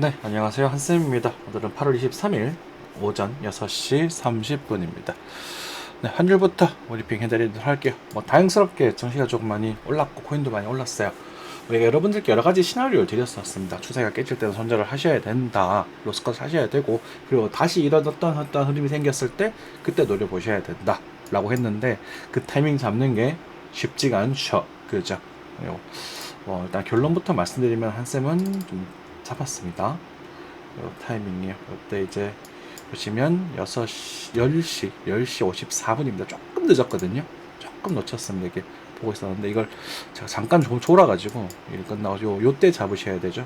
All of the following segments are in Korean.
네, 안녕하세요. 한쌤입니다. 오늘은 8월 23일 오전 6시 30분입니다. 네, 한 줄부터 브리핑 해드리도록 할게요. 다행스럽게 증시가 조금 많이 올랐고, 코인도 많이 올랐어요. 우리가 여러분들께 여러 가지 시나리오를 드렸었습니다. 추세가 깨질 때는 손절을 하셔야 된다. 로스컷 하셔야 되고, 그리고 다시 이런 어떤 흐름이 생겼을 때, 그때 노려보셔야 된다. 라고 했는데, 그 타이밍 잡는 게 쉽지가 않죠. 그죠? 그리고 일단 결론부터 말씀드리면, 한쌤은 좀 잡았습니다. 요 타이밍이요. 이때 이제 보시면 10시 54분입니다. 조금 늦었거든요. 조금 놓쳤습니다. 이게 보고 있었는데 이걸 제가 잠깐 조금 졸아가지고 일 끝나고 요때 잡으셔야 되죠.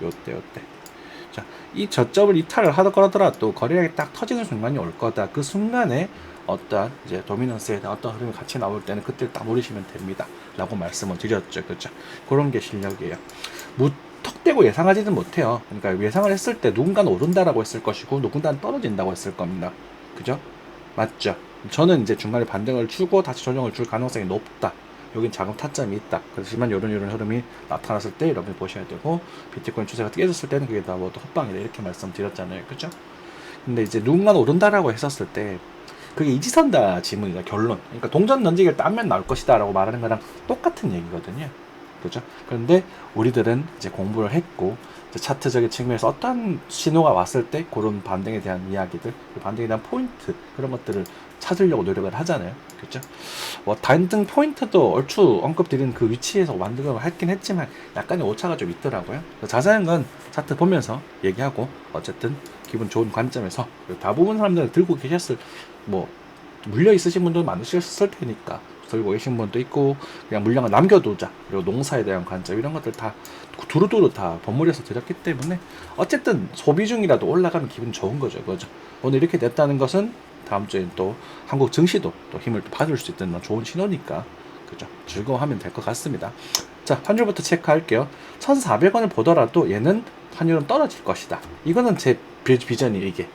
요때. 자, 이 저점을 이탈을 하더라도 거래량이 딱 터지는 순간이 올 거다. 그 순간에 어떤 이제 도미넌스에 대한 어떤 흐름이 같이 나올 때는 그때 딱 노리시면 됩니다. 라고 말씀을 드렸죠. 그렇죠? 그런 게 실력이에요. 턱대고 예상하지는 못해요. 그러니까 예상을 했을 때 누군가는 오른다라고 했을 것이고 누군가는 떨어진다고 했을 겁니다. 그죠? 맞죠? 저는 이제 중간에 반등을 주고 다시 조정을 줄 가능성이 높다. 여긴 작은 타점이 있다. 그렇지만 이런 흐름이 나타났을 때 여러분이 보셔야 되고, 비트코인 추세가 깨졌을 때는 그게 다 모두 헛방이다 이렇게 말씀드렸잖아요. 그죠? 근데 이제 누군가는 오른다라고 했었을 때 그게 이지선다 지문이다. 결론. 그러니까 동전 던지기를 따면 나올 것이다 라고 말하는 거랑 똑같은 얘기거든요. 그죠? 그런데 우리들은 이제 공부를 했고, 이제 차트적인 측면에서 어떤 신호가 왔을 때 그런 반등에 대한 이야기들, 반등에 대한 포인트, 그런 것들을 찾으려고 노력을 하잖아요. 그죠? 반등 포인트도 얼추 언급드린 그 위치에서 만들어 하긴 했지만 약간의 오차가 좀 있더라고요. 자세한 건 차트 보면서 얘기하고, 어쨌든 기분 좋은 관점에서 대부분 사람들은 들고 계셨을, 물려 있으신 분도 많으셨을 테니까 들고 계신 분도 있고, 그냥 물량을 남겨두자, 그리고 농사에 대한 관점 이런 것들 다 두루두루 다 버무려서 드렸기 때문에 어쨌든 소비 중이라도 올라가면 기분 좋은 거죠. 그죠? 오늘 이렇게 됐다는 것은 다음 주엔 또 한국 증시도 또 힘을 또 받을 수 있는 좋은 신호니까, 그죠? 즐거워하면 될 것 같습니다. 자, 환율부터 체크할게요. 1,400원을 보더라도 얘는 환율은 떨어질 것이다. 이거는 제 비전이에요. 이게,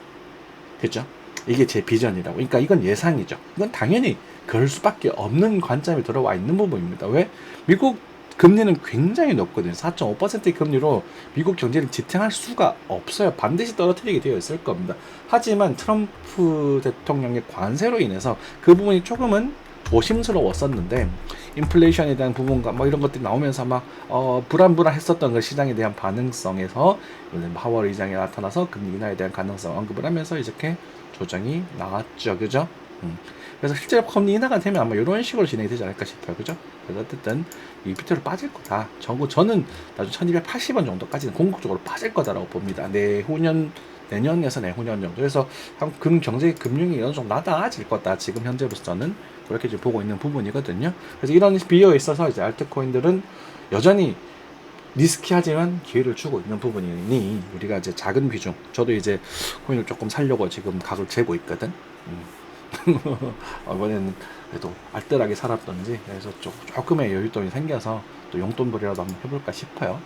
그죠? 이게 제 비전이라고. 그러니까 이건 예상이죠. 이건 당연히 그럴 수밖에 없는 관점이 들어와 있는 부분입니다. 왜? 미국 금리는 굉장히 높거든요. 4.5%의 금리로 미국 경제를 지탱할 수가 없어요. 반드시 떨어뜨리게 되어 있을 겁니다. 하지만 트럼프 대통령의 관세로 인해서 그 부분이 조금은 조심스러웠었는데, 인플레이션에 대한 부분과 이런 것들이 나오면서 불안했었던 그 시장에 대한 반응성에서 파월 의장이 나타나서 금리 인하에 대한 가능성 언급을 하면서 이렇게 조정이 나왔죠. 그죠? 그래서 실제로 금리 인하가 되면 아마 이런 식으로 진행이 되지 않을까 싶어요. 그죠? 그래서 어쨌든 이 밑으로 빠질 거다. 저는 나중에 1280원 정도까지는 궁극적으로 빠질 거다라고 봅니다. 내년에서 내후년 정도. 그래서 한국 경제 금융이 어느 정도 낮아질 거다. 지금 현재로서는 그렇게 지금 보고 있는 부분이거든요. 그래서 이런 비유에 있어서 이제 알트코인들은 여전히 리스키하지만 기회를 주고 있는 부분이니 우리가 이제 작은 비중, 저도 이제 코인을 조금 살려고 지금 각을 재고 있거든. 이번에는 그래도 알뜰하게 살았던지, 그래서 조금의 여윳돈이 생겨서 또 용돈벌이라도 한번 해볼까 싶어요.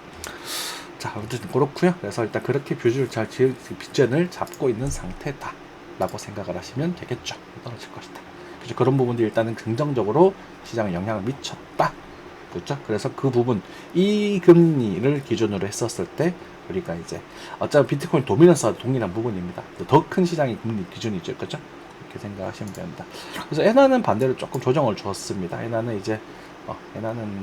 자, 아무튼 그렇고요. 그래서 일단 그렇게 비전을 잡고 있는 상태다 라고 생각을 하시면 되겠죠. 떨어질 것이다. 그래서 그런 부분들이 일단은 긍정적으로 시장에 영향을 미쳤다. 그렇죠? 그래서 그 부분, 이 금리를 기준으로 했었을 때 우리가 이제 어차피 비트코인 도미넌스와 동일한 부분입니다. 더 큰 시장의 금리 기준이죠. 그렇죠? 이렇게 생각하시면 됩니다. 그래서 에나는 반대로 조금 조정을 주었습니다. 에나는 이제 그냥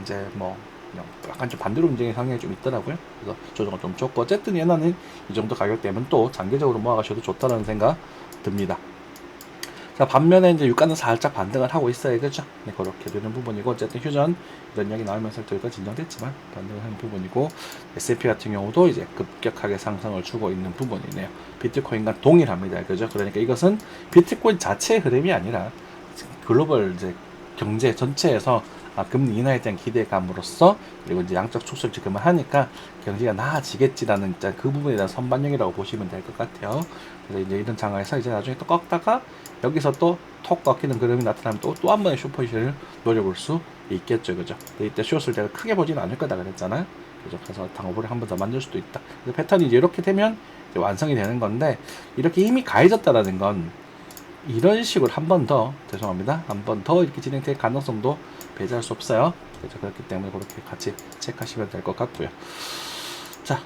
약간 좀 반대로 움직이는 상황이 좀 있더라고요. 그래서 조정을 좀 줬고, 어쨌든 얘는 이 정도 가격대면 또 장기적으로 모아가셔도 좋다라는 생각 듭니다. 자, 반면에 이제 유가는 살짝 반등을 하고 있어요. 그죠? 네, 그렇게 되는 부분이고, 어쨌든 휴전 이런 이야기 나오면서 저희가 진정됐지만 반등을 하는 부분이고, S&P 같은 경우도 이제 급격하게 상승을 주고 있는 부분이네요. 비트코인과 동일합니다. 그죠? 그러니까 이것은 비트코인 자체의 흐름이 아니라 글로벌 이제 경제 전체에서 금리 인하에 대한 기대감으로써, 그리고 이제 양적 축소를 지금 하니까 경제가 나아지겠지라는 그 부분에 대한 선반영이라고 보시면 될 것 같아요. 그래서 이제 이런 장황에서 이제 나중에 또 꺾다가 여기서 또 톡 꺾이는 그림이 나타나면 또 한 번의 슈퍼hit을 노려볼 수 있겠죠. 그죠? 근데 이때 숏을 제가 크게 보지는 않을 거다 그랬잖아요. 그죠? 그래서 당호볼을 한 번 더 만들 수도 있다. 그래서 패턴이 이제 이렇게 되면 이제 완성이 되는 건데, 이렇게 힘이 가해졌다라는 건 이런 식으로 한 번 더 이렇게 진행될 가능성도 배제할 수 없어요. 그렇죠? 그렇기 때문에 그렇게 같이 체크하시면 될 것 같고요. 자,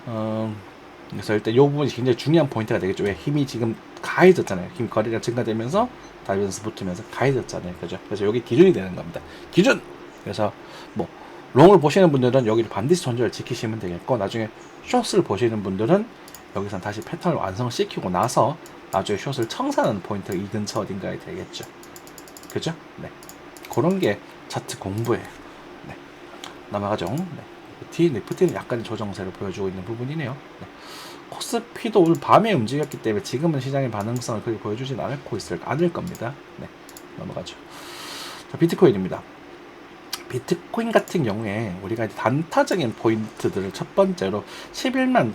그래서 일단 이 부분이 굉장히 중요한 포인트가 되겠죠. 왜 힘이 지금 가해졌잖아요. 힘 거리가 증가되면서 다이버전스 붙으면서 가해졌잖아요. 그죠? 그래서 여기 기준이 되는 겁니다. 기준! 그래서 뭐 롱을 보시는 분들은 여기를 반드시 손절을 지키시면 되겠고, 나중에 숏을 보시는 분들은 여기서 다시 패턴을 완성시키고 나서 나중에 숏을 청산하는 포인트가 이 근처 어딘가에 되겠죠. 그죠? 네. 그런 게 차트 공부예요. 네. 넘어가죠. 네. 니프티는 약간의 조정세를 보여주고 있는 부분이네요. 네. 코스피도 오늘 밤에 움직였기 때문에 지금은 시장의 반응성을 그렇게 보여주진 않을 겁니다. 네. 넘어가죠. 자, 비트코인입니다. 비트코인 같은 경우에 우리가 이제 단타적인 포인트들을 첫 번째로 11만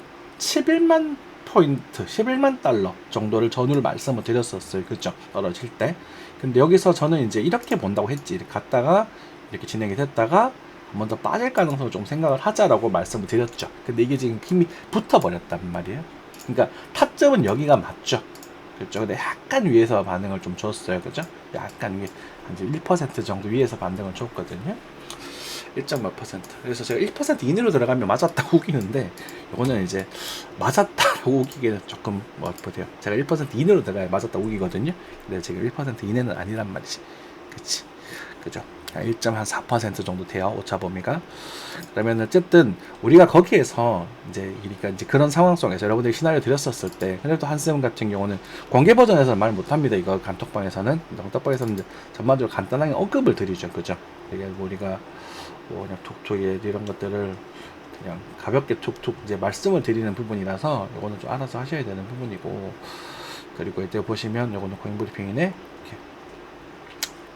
포인트, 11만 달러 정도를 전후를 말씀을 드렸었어요. 그죠? 떨어질 때. 근데 여기서 저는 이제 이렇게 본다고 했지. 이렇게 갔다가 이렇게 진행이 됐다가 한 번 더 빠질 가능성을 좀 생각을 하자라고 말씀을 드렸죠. 근데 이게 지금 힘이 붙어버렸단 말이에요. 그러니까 타점은 여기가 맞죠. 그렇죠. 근데 약간 위에서 반응을 좀 줬어요. 그죠? 약간 위에 한 1% 정도 위에서 반등을 줬거든요. 1.몇 %. 그래서 제가 1% 이내로 들어가면 맞았다고 우기는데, 이거는 이제 맞았다고 우기기는 조금 뭐 보세요. 제가 1% 이내로 들어가야 맞았다고 우기거든요. 근데 지금 1% 이내는 아니란 말이지. 그치? 그죠? 1.4% 정도 돼요. 오차 범위가. 그러면 어쨌든 우리가 거기에서 이제 그런 상황 속에서 여러분들이 시나리오 드렸었을 때, 근데 또 한쌤 같은 경우는 공개 버전에서는 말 못합니다. 이거 단톡방에서는 이제 전반적으로 간단하게 언급을 드리죠. 그죠? 이게 우리가 뭐 그냥 툭툭 이런 것들을 그냥 가볍게 툭툭 이제 말씀을 드리는 부분이라서 이거는 좀 알아서 하셔야 되는 부분이고, 그리고 이때 보시면 이거는 코인브리핑이네.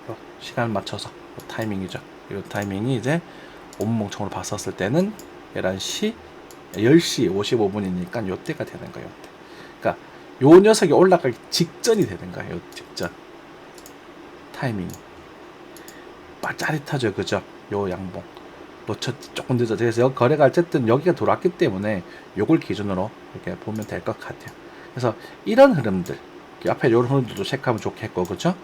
이렇게 시간을 맞춰서 타이밍이죠. 이 타이밍이 이제 온몽총으로 봤었을 때는 10시 55분이니까 요때가 되는 거예요. 요때. 그러니까 요 녀석이 올라가기 직전이 되는 거예요. 요 직전 타이밍이 짜릿하죠. 그죠? 요 양봉 놓쳤지, 조금 늦어져. 그래서 거래가 어쨌든 여기가 들어왔기 때문에 요걸 기준으로 이렇게 보면 될 것 같아요. 그래서 이런 흐름들, 앞에 이런 흐름들도 체크하면 좋겠고, 그죠?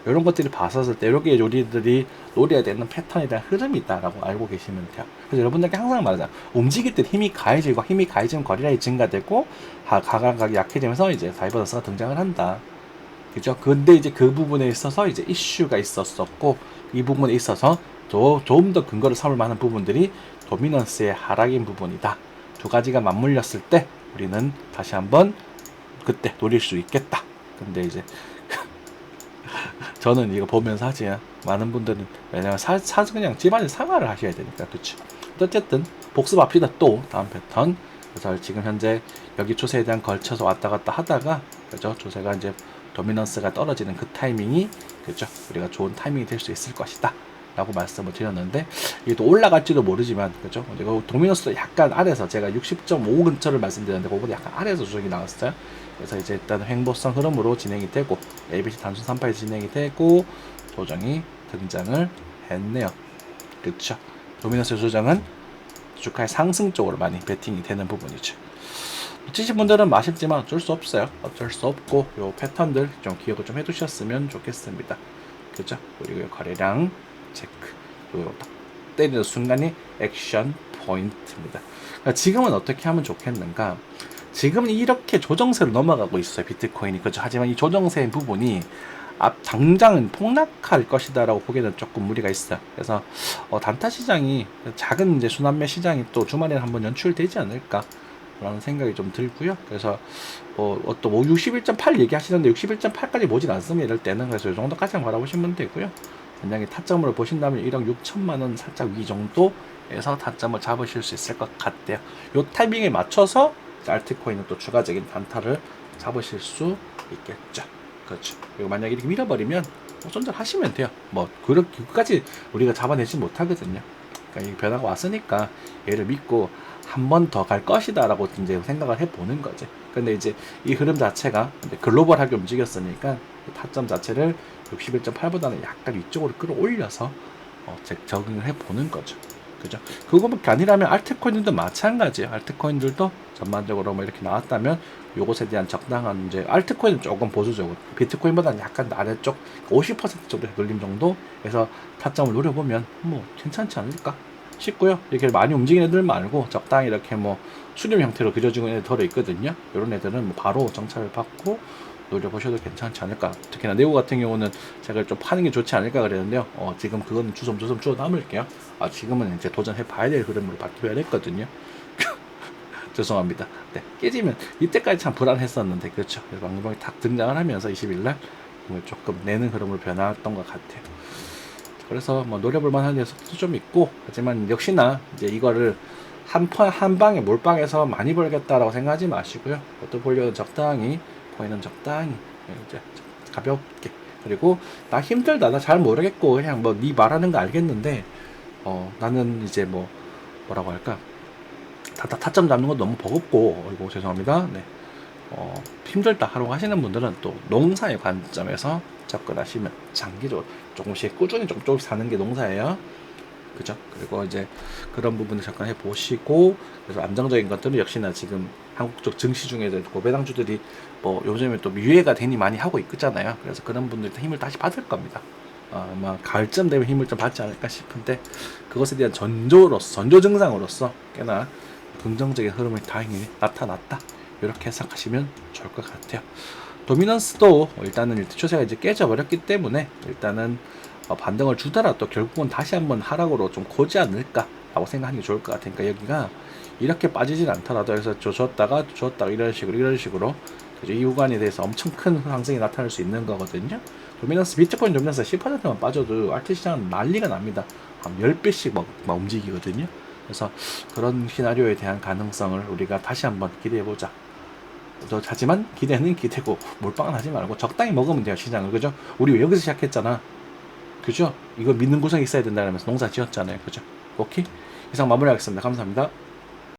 이런 것들이 봤었을 때 이렇게 우리들이 노려야 되는 패턴에 대한 흐름이 있다라고 알고 계시면 돼요. 그래서 여러분들께 항상 말하잖아요. 움직일 때 힘이 가해지면 거래량이 증가되고 가격이 약해지면서 이제 다이버전스가 등장을 한다. 그죠? 근데 이제 그 부분에 있어서 이제 이슈가 있었었고, 이 부분에 있어서 좀 더 근거를 삼을 만한 부분들이 도미넌스의 하락인 부분이다. 두 가지가 맞물렸을 때 우리는 다시 한번 그때 노릴 수 있겠다. 근데 이제 저는 이거 보면서 하지, 많은 분들은 왜냐면 그냥 집안에 상하를 하셔야 되니까. 그쵸? 어쨌든 복습합시다. 또 다음 패턴. 그래서 지금 현재 여기 추세에 대한 걸쳐서 왔다 갔다 하다가, 그죠? 추세가 이제 도미넌스가 떨어지는 그 타이밍이, 그죠? 우리가 좋은 타이밍이 될 수 있을 것이다 라고 말씀을 드렸는데, 이게 또 올라갈지도 모르지만, 그죠? 이거 도미넌스 약간 아래서 제가 60.5 근처를 말씀드렸는데 그거보다 약간 아래에서 조정이 나왔어요. 그래서 이제 일단 횡보성 흐름으로 진행이 되고, ABC 단순 3파에 진행이 되고 조정이 등장을 했네요. 그쵸? 도미넌스 조정은 주가의 상승 쪽으로 많이 베팅이 되는 부분이죠. 놓치신 분들은 아쉽지만 어쩔 수 없어요. 어쩔 수 없고, 요 패턴들 좀 기억을 좀 해두셨으면 좋겠습니다. 그죠? 그리고 거래량 체크, 요 때리는 순간이 액션 포인트입니다. 그러니까 지금은 어떻게 하면 좋겠는가? 지금은 이렇게 조정세로 넘어가고 있어요, 비트코인이. 그죠? 하지만 이 조정세 부분이 당장은 폭락할 것이다라고 보기에는 조금 무리가 있어요. 그래서 단타 시장이, 작은 이제 순환매 시장이 또 주말에는 한번 연출되지 않을까 라는 생각이 좀 들고요. 그래서 또 61.8 얘기하시는데 61.8까지 모진 않습니다. 이럴 때는. 그래서 이 정도까지만 바라보시면 되고요. 만약에 타점으로 보신다면 1억 6천만 원 살짝 위 정도에서 타점을 잡으실 수 있을 것 같아요. 이 타이밍에 맞춰서 알트코인은 또 추가적인 단타를 잡으실 수 있겠죠. 그렇죠. 그리고 만약에 이렇게 밀어버리면 손절하시면 돼요. 뭐 그렇게까지 우리가 잡아내지 못하거든요. 그러니까 이 변화가 왔으니까 얘를 믿고 한 번 더 갈 것이다 라고 이제 생각을 해보는 거죠. 근데 이제 이 흐름 자체가 글로벌하게 움직였으니까 타점 자체를 61.8보다는 약간 위쪽으로 끌어올려서 적응을 해보는 거죠. 그죠? 그거밖에 아니라면 알트코인들도 마찬가지예요. 알트코인들도 전반적으로 뭐 이렇게 나왔다면 요것에 대한 적당한, 이제 알트코인은 조금 보수적으로, 비트코인보다는 약간 아래쪽 50% 정도 눌림 정도에서 타점을 노려보면 뭐 괜찮지 않을까 쉽고요. 이렇게 많이 움직이는 애들 말고 적당히 이렇게 뭐 수렴 형태로 그려지고 있는 애들 덜어 있거든요. 이런 애들은 뭐 바로 정찰을 받고 노려보셔도 괜찮지 않을까. 특히나 네오 같은 경우는 제가 좀 파는 게 좋지 않을까 그랬는데요. 지금 그거는 주섬주섬 주워 담을게요. 지금은 이제 도전해 봐야 될 흐름으로 바뀌어야 됐거든요. 죄송합니다. 네, 깨지면 이때까지 참 불안했었는데 그렇죠. 방금이 탁 등장을 하면서 20일날 조금 내는 흐름으로 변화했던 것 같아요. 그래서 뭐 노려볼 만한 녀석도 좀 있고, 하지만 역시나 이제 이거를 한 방에 몰빵해서 많이 벌겠다라고 생각하지 마시고요. 포트폴리오는 적당히, 코인은 적당히, 이제 가볍게. 그리고 나 힘들다, 나 잘 모르겠고 그냥 뭐 네 말하는 거 알겠는데 나는 이제 뭐라고 할까, 타점 잡는 건 너무 버겁고, 어이구 죄송합니다. 네. 힘들다 하라고 하시는 분들은 또 농사의 관점에서 접근하시면 장기적으로 조금씩 꾸준히 조금씩 사는 게 농사예요. 그죠? 그리고 이제 그런 부분을 접근해 보시고, 그래서 안정적인 것들은 역시나 지금 한국 쪽 증시 중에서 고배당주들이 뭐 요즘에 또 유예가 되니 많이 하고 있잖아요. 그래서 그런 분들이 힘을 다시 받을 겁니다. 아마 가을쯤 되면 힘을 좀 받지 않을까 싶은데, 그것에 대한 전조 증상으로서 꽤나 긍정적인 흐름이 다행히 나타났다, 이렇게 생각하시면 좋을 것 같아요. 도미넌스도 일단은 추세가 이제 깨져버렸기 때문에 일단은 반등을 주더라도 결국은 다시 한번 하락으로 좀 고지 않을까 라고 생각하는 게 좋을 것 같으니까, 여기가 이렇게 빠지진 않더라도 여기서 줬다가 이런 식으로 이 구간에 대해서 엄청 큰 상승이 나타날 수 있는 거거든요. 비트코인 도미넌스 10%만 빠져도 알트 시장은 난리가 납니다. 한 10배씩 막 움직이거든요. 그래서 그런 시나리오에 대한 가능성을 우리가 다시 한번 기대해보자. 하지만 기대는 기대고 몰빵은 하지 말고 적당히 먹으면 돼요, 시장을. 그죠? 우리 여기서 시작했잖아. 그죠? 이거 믿는 구석이 있어야 된다면서 농사 지었잖아요. 그죠? 오케이? 이상 마무리하겠습니다. 감사합니다.